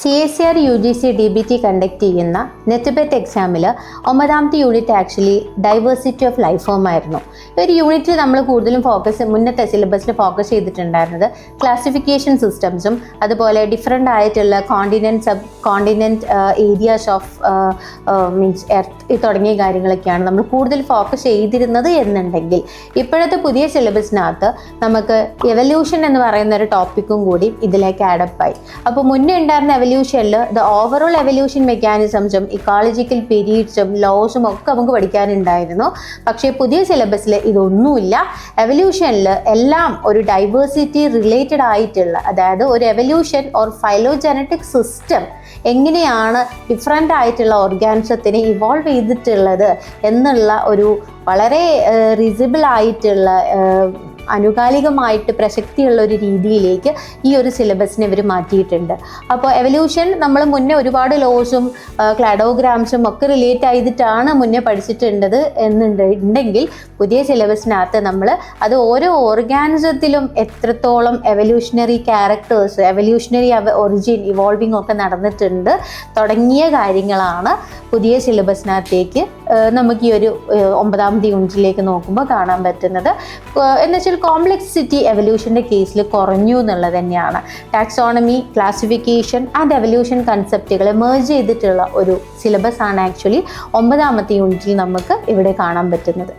CSER UGC DBT conduct ചെയ്യുന്ന നെറ്റ്ബെറ്റ് എക്സാമിൽ 9ാമത്തെ unit actually diversity of life form ആയിരുന്നു. ഒരു യൂണിറ്റിൽ നമ്മൾ കൂടുതലും മുന്നത്തെ സിലബസിൽ ഫോക്കസ് ചെയ്തിട്ടുണ്ടായിരുന്നത് ക്ലാസിഫിക്കേഷൻ സിസ്റ്റംസും അതുപോലെ ഡിഫറെൻ്റ് ആയിട്ടുള്ള sub continent areas of means earth തുടങ്ങിയ കാര്യങ്ങളൊക്കെയാണ് നമ്മൾ കൂടുതൽ ഫോക്കസ് ചെയ്തിരുന്നത് എന്നുണ്ടെങ്കിൽ ഇപ്പോഴത്തെ പുതിയ സിലബസിനകത്ത് നമുക്ക് എവല്യൂഷൻ എന്ന് പറയുന്ന ഒരു ടോപ്പിക്കും കൂടി ഇതിലേക്ക് ആഡപ്പായി. അപ്പോൾ മുന്നേ ഉണ്ടായിരുന്ന എവല്യൂഷനിൽ ദ ഓവറോൾ എവല്യൂഷൻ മെക്കാനിസംസും ഇക്കോളജിക്കൽ പീരീഡ്സും ലോസും ഒക്കെ നമുക്ക് പഠിക്കാനുണ്ടായിരുന്നു. പക്ഷേ പുതിയ സിലബസിൽ ഇതൊന്നുമില്ല. എവല്യൂഷനിൽ എല്ലാം ഒരു ഡൈവേഴ്സിറ്റി റിലേറ്റഡ് ആയിട്ടുള്ള, അതായത് ഒരു എവല്യൂഷൻ ഓർ ഫൈലോജനറ്റിക് സിസ്റ്റം എങ്ങനെയാണ് ഡിഫറെൻ്റ് ആയിട്ടുള്ള ഓർഗാനിസത്തിന് ഇവോൾവ് ചെയ്തിട്ടുള്ളത് എന്നുള്ള ഒരു വളരെ റിസിബിൾ ആയിട്ടുള്ള അനുകാലികമായിട്ട് പ്രസക്തിയുള്ള ഒരു രീതിയിലേക്ക് ഈ ഒരു സിലബസിനെ ഇവർ മാറ്റിയിട്ടുണ്ട്. അപ്പോൾ എവല്യൂഷൻ നമ്മൾ മുന്നേ ഒരുപാട് ലോസും ക്ലാഡോഗ്രാംസും ഒക്കെ റിലേറ്റ് ചെയ്തിട്ടാണ് മുന്നേ പഠിച്ചിട്ടുണ്ടത് എന്നുണ്ടെങ്കിൽ പുതിയ സിലബസിനകത്ത് നമ്മൾ അത് ഓരോ ഓർഗാനിസത്തിലും എത്രത്തോളം evolutionary characters, evolutionary origin, evolving ഒക്കെ നടന്നിട്ടുണ്ട് തുടങ്ങിയ കാര്യങ്ങളാണ് പുതിയ സിലബസിനകത്തേക്ക് നമുക്ക് ഈ ഒരു 9ാമത്തെ യൂണിറ്റിലേക്ക് നോക്കുമ്പോൾ കാണാൻ പറ്റുന്നത്. എന്നുവെച്ചാൽ കോംപ്ലക്സിറ്റി എവല്യൂഷൻ്റെ കേസിൽ കുറഞ്ഞു എന്നുള്ളത് തന്നെയാണ്. ടാക്സോണമി, ക്ലാസിഫിക്കേഷൻ ആൻഡ് എവല്യൂഷൻ കൺസെപ്റ്റുകളെ മേർജ് ചെയ്തിട്ടുള്ള ഒരു സിലബസ് ആണ് ആക്ച്വലി 9ാമത്തെ യൂണിറ്റിൽ നമുക്ക് ഇവിടെ കാണാൻ പറ്റുന്നത്.